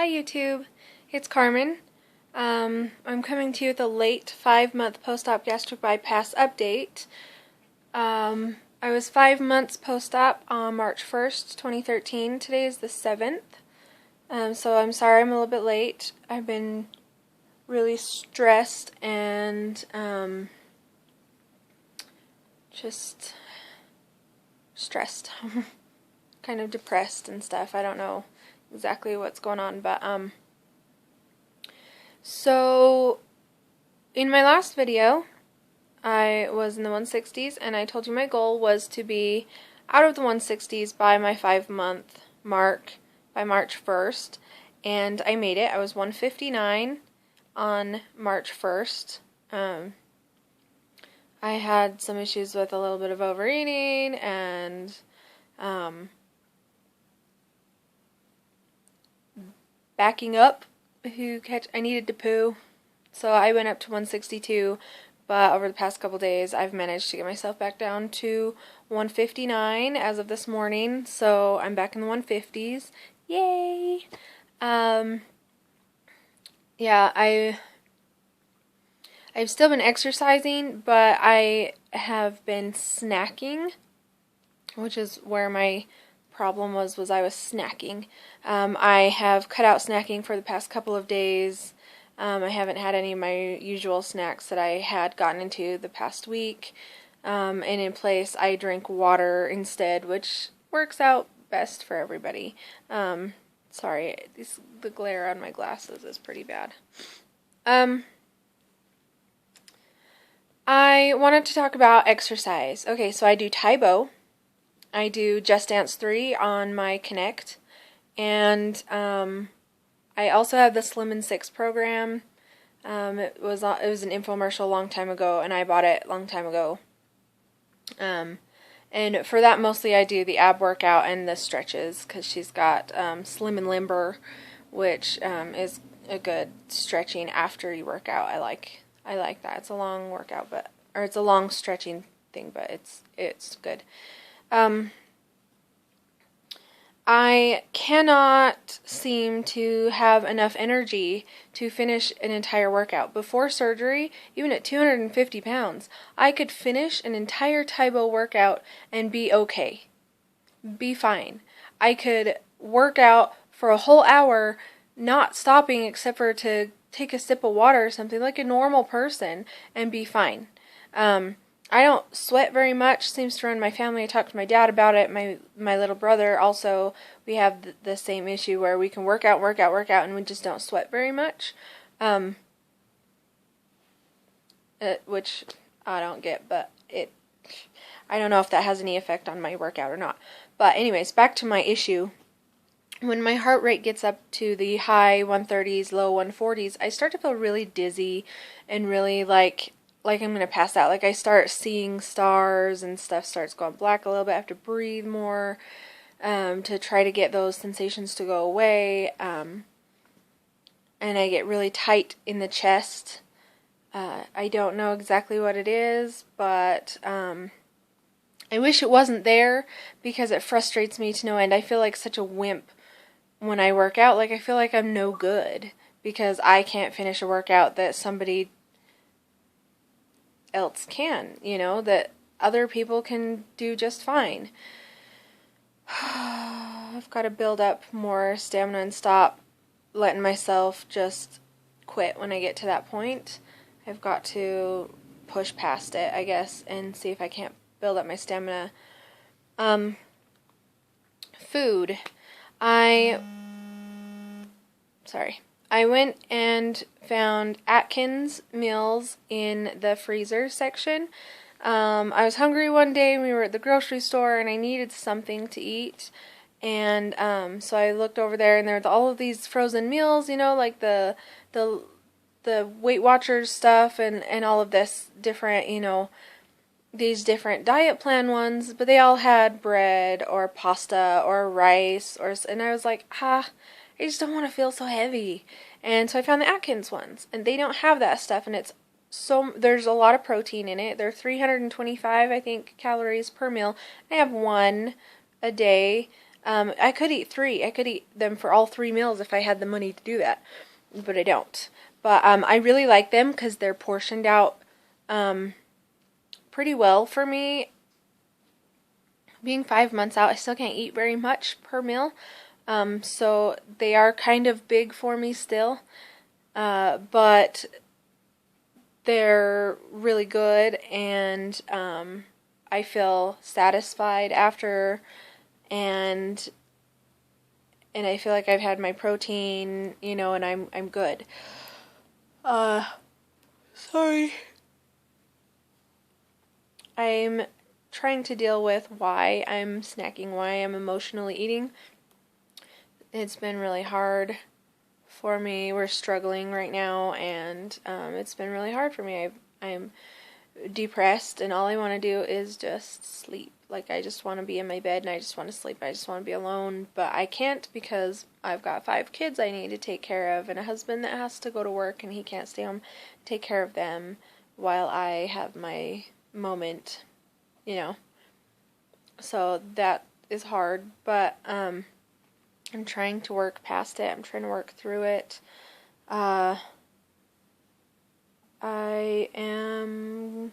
Hi YouTube, it's Carmen. I'm coming to you with a late 5-month post-op gastric bypass update. I was 5 months post-op on March 1st, 2013. Today is the 7th. So I'm sorry I'm a little bit late. I've been really stressed and just stressed. Kind of depressed and stuff. I don't know exactly what's going on, but so in my last video I was in the 160s and I told you my goal was to be out of the 160s by my 5-month mark by March 1st, and I made it. I was 159 on March 1st. I had some issues with a little bit of overeating and backing up. I needed to poo, so I went up to 162, but over the past couple days I've managed to get myself back down to 159 as of this morning, so I'm back in the 150s. Yay! Yeah, I've still been exercising, but I have been snacking, which is where my problem was I was snacking. I have cut out snacking for the past couple of days. I haven't had any of my usual snacks that I had gotten into the past week. And in place, I drink water instead, which works out best for everybody. Sorry, the glare on my glasses is pretty bad. I wanted to talk about exercise. Okay, so I do Tae Bo. I do Just Dance 3 on my Kinect, and I also have the Slim and 6 program. It was an infomercial a long time ago, and I bought it a long time ago. And for that, mostly I do the ab workout and the stretches, because she's got Slim and Limber, which is a good stretching after you work out. I like that. It's a long workout, or it's a long stretching thing, but it's good. I cannot seem to have enough energy to finish an entire workout. Before surgery, even at 250 pounds, I could finish an entire Tae Bo workout and be okay. Be fine. I could work out for a whole hour, not stopping except for to take a sip of water or something, like a normal person, and be fine. I don't sweat very much. Seems to run my family. I talked to my dad about it. My little brother also. We have the same issue where we can work out, and we just don't sweat very much. Which I don't get, but I don't know if that has any effect on my workout or not. But anyways, back to my issue. When my heart rate gets up to the high 130s, low 140s, I start to feel really dizzy and really like I'm going to pass out. Like I start seeing stars and stuff starts going black a little bit. I have to breathe more to try to get those sensations to go away. And I get really tight in the chest. I don't know exactly what it is, but I wish it wasn't there because it frustrates me to no end. I feel like such a wimp when I work out. Like I feel like I'm no good because I can't finish a workout that somebody else can, that other people can do just fine. I've got to build up more stamina and stop letting myself just quit when I get to that point. I've got to push past it, I guess, and see if I can't build up my stamina. Food. I went and found Atkins meals in the freezer section. I was hungry one day and we were at the grocery store and I needed something to eat. And so I looked over there and there were all of these frozen meals, like the Weight Watchers stuff and all of this different, these different diet plan ones, but they all had bread or pasta or rice and I was like, I just don't want to feel so heavy. And so I found the Atkins ones, and they don't have that stuff, and there's a lot of protein in it. They're 325, I think, calories per meal. I have one a day. I could eat 3. I could eat them for all 3 meals if I had the money to do that, but I don't. But I really like them because they're portioned out pretty well for me. Being 5 months out, I still can't eat very much per meal, so they are kind of big for me still, but they're really good, and I feel satisfied after, and I feel like I've had my protein, and I'm good. Sorry. I'm trying to deal with why I'm snacking, why I'm emotionally eating. It's been really hard for me. We're struggling right now, and it's been really hard for me. I'm depressed, and all I want to do is just sleep. Like, I just want to be in my bed, and I just want to sleep. I just want to be alone, but I can't because I've got 5 kids I need to take care of, and a husband that has to go to work, and he can't stay home, take care of them while I have my moment, So that is hard, but I'm trying to work past it. I'm trying to work through it. I am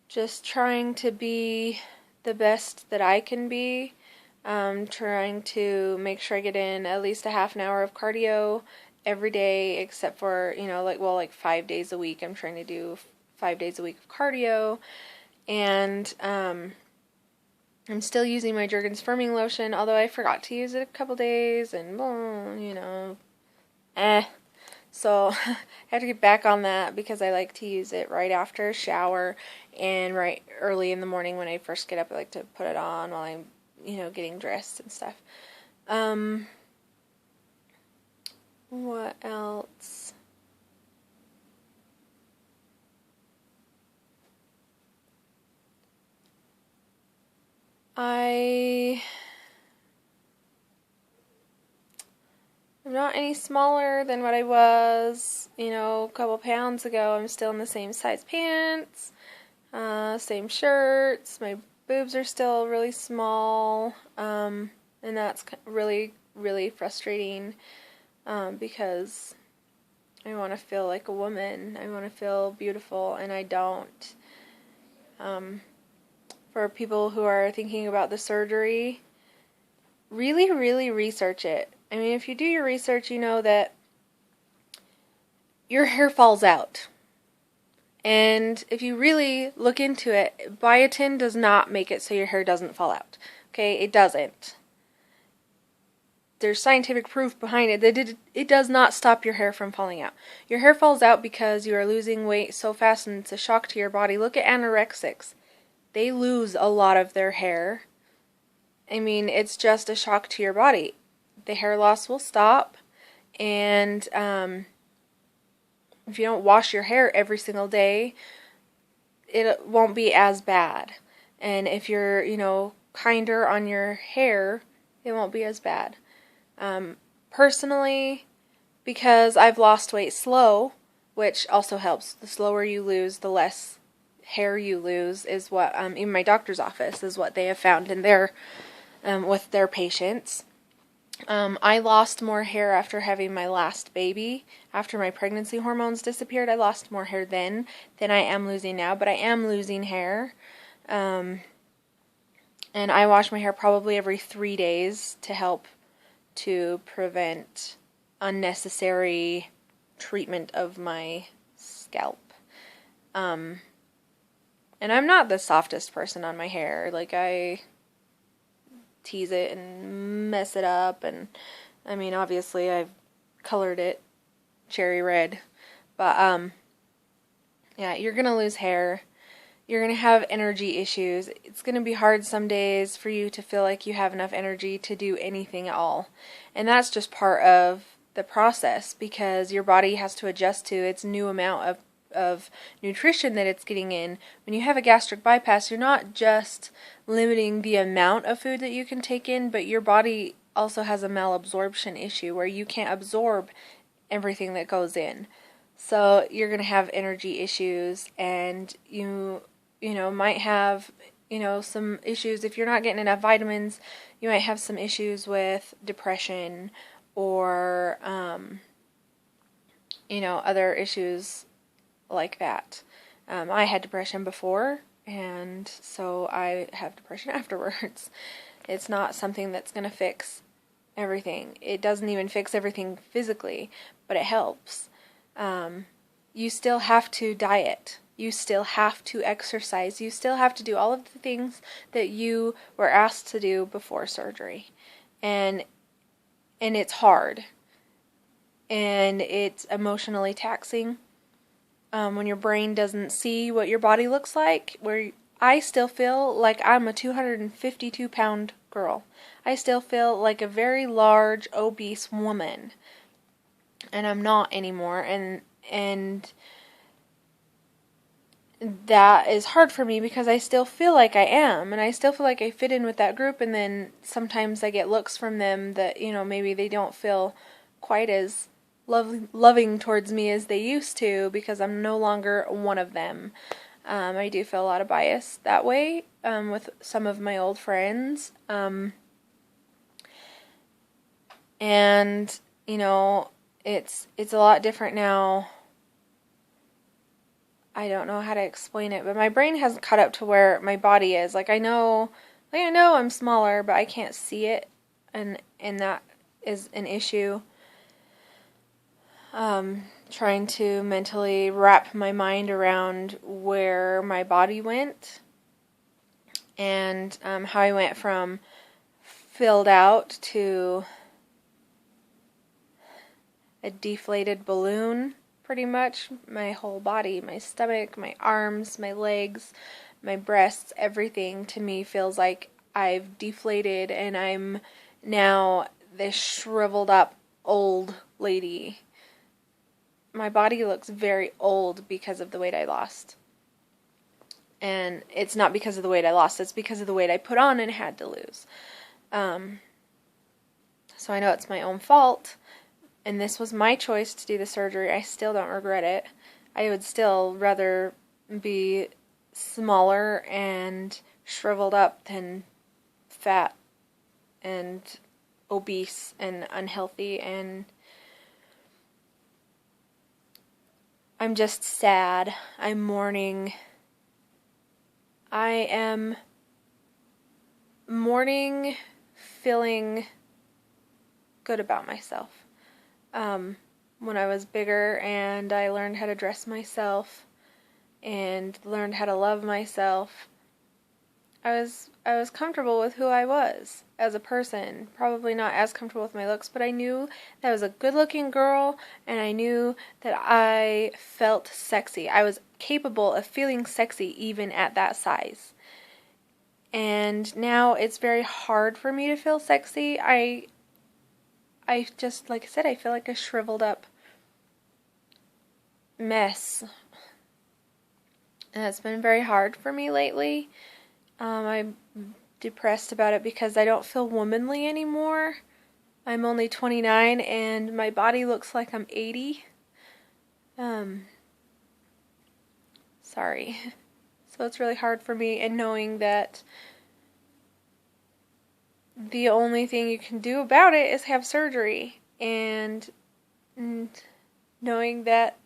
just trying to be the best that I can be. Trying to make sure I get in at least a half an hour of cardio every day, except for, like 5 days a week. I'm trying to do 5 days a week of cardio, and I'm still using my Jergens firming lotion, although I forgot to use it a couple days, and so I have to get back on that because I like to use it right after a shower and right early in the morning when I first get up. I like to put it on while I'm, getting dressed and stuff. What else? I'm not any smaller than what I was, a couple pounds ago. I'm still in the same size pants, same shirts. My boobs are still really small, and that's really, really frustrating, because I want to feel like a woman. I want to feel beautiful, and I don't. For people who are thinking about the surgery, really, really research it. I mean, if you do your research, you know that your hair falls out. And if you really look into it, biotin does not make it so your hair doesn't fall out. Okay, it doesn't. There's scientific proof behind it that it does not stop your hair from falling out. Your hair falls out because you are losing weight so fast, and it's a shock to your body. Look at anorexics. They lose a lot of their hair. I mean, it's just a shock to your body. The hair loss will stop, and if you don't wash your hair every single day, it won't be as bad. And if you're, kinder on your hair, it won't be as bad. Personally, because I've lost weight slow, which also helps. The slower you lose, the less hair you lose, is what in my doctor's office is what they have found in their with their patients. I lost more hair after having my last baby. After my pregnancy hormones disappeared, I lost more hair then than I am losing now, but I am losing hair. And I wash my hair probably every 3 days to help to prevent unnecessary treatment of my scalp. And I'm not the softest person on my hair. Like, I tease it and mess it up, and I mean, obviously I've colored it cherry red, but yeah, you're gonna lose hair. You're gonna have energy issues. It's gonna be hard some days for you to feel like you have enough energy to do anything at all, and that's just part of the process, because your body has to adjust to its new amount of nutrition that it's getting in. When you have a gastric bypass, you're not just limiting the amount of food that you can take in, but your body also has a malabsorption issue where you can't absorb everything that goes in. So you're going to have energy issues, and you might have some issues. If you're not getting enough vitamins, you might have some issues with depression or, other issues like that. I had depression before, and so I have depression afterwards. It's not something that's going to fix everything. It doesn't even fix everything physically, but it helps. You still have to diet. You still have to exercise. You still have to do all of the things that you were asked to do before surgery. And it's hard. And it's emotionally taxing. When your brain doesn't see what your body looks like, where I still feel like I'm a 252-pound girl. I still feel like a very large, obese woman. And I'm not anymore. And that is hard for me because I still feel like I am, and I still feel like I fit in with that group, and then sometimes I get looks from them that, maybe they don't feel quite as loving towards me as they used to because I'm no longer one of them. I do feel a lot of bias that way with some of my old friends. And, it's a lot different now. I don't know how to explain it, but my brain hasn't caught up to where my body is. I know I'm smaller, but I can't see it, and that is an issue. Trying to mentally wrap my mind around where my body went, and how I went from filled out to a deflated balloon. Pretty much my whole body, my stomach, my arms, my legs, my breasts, everything to me feels like I've deflated and I'm now this shriveled up old lady. My body looks very old because of the weight I lost. And it's not because of the weight I lost, it's because of the weight I put on and had to lose. So I know it's my own fault. And this was my choice to do the surgery. I still don't regret it. I would still rather be smaller and shriveled up than fat and obese and unhealthy. And I'm just sad. I'm mourning. I am mourning, feeling good about myself. When I was bigger and I learned how to dress myself and learned how to love myself, I was comfortable with who I was as a person. Probably not as comfortable with my looks, but I knew that I was a good-looking girl, and I knew that I felt sexy. I was capable of feeling sexy even at that size. And now it's very hard for me to feel sexy. I just, like I said, I feel like a shriveled up mess. And it's been very hard for me lately. I'm depressed about it because I don't feel womanly anymore. I'm only 29 and my body looks like I'm 80. Sorry. So it's really hard for me, and knowing that the only thing you can do about it is have surgery, and knowing that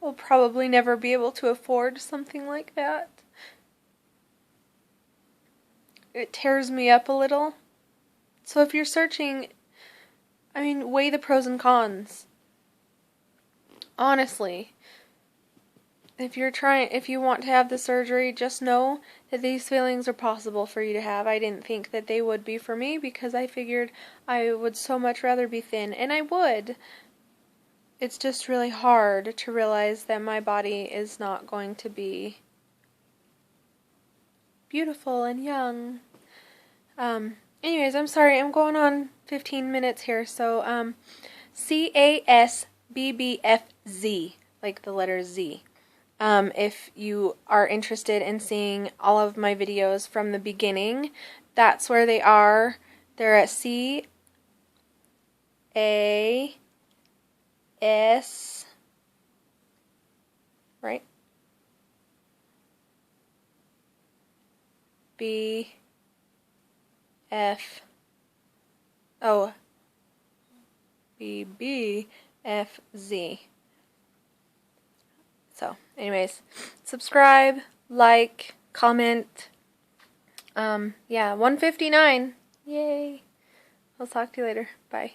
we'll probably never be able to afford something like that. It tears me up a little. So if you're searching, weigh the pros and cons. Honestly. If you want to have the surgery, just know that these feelings are possible for you to have. I didn't think that they would be for me because I figured I would so much rather be thin, and I would. It's just really hard to realize that my body is not going to be beautiful and young. Anyways, I'm sorry, I'm going on 15 minutes here, so, CASBBFZ, like the letter Z. If you are interested in seeing all of my videos from the beginning, that's where they are. They're at CAS, right? B F O B B F Z. So, anyways, subscribe, like, comment. Yeah, 159. Yay. I'll talk to you later. Bye.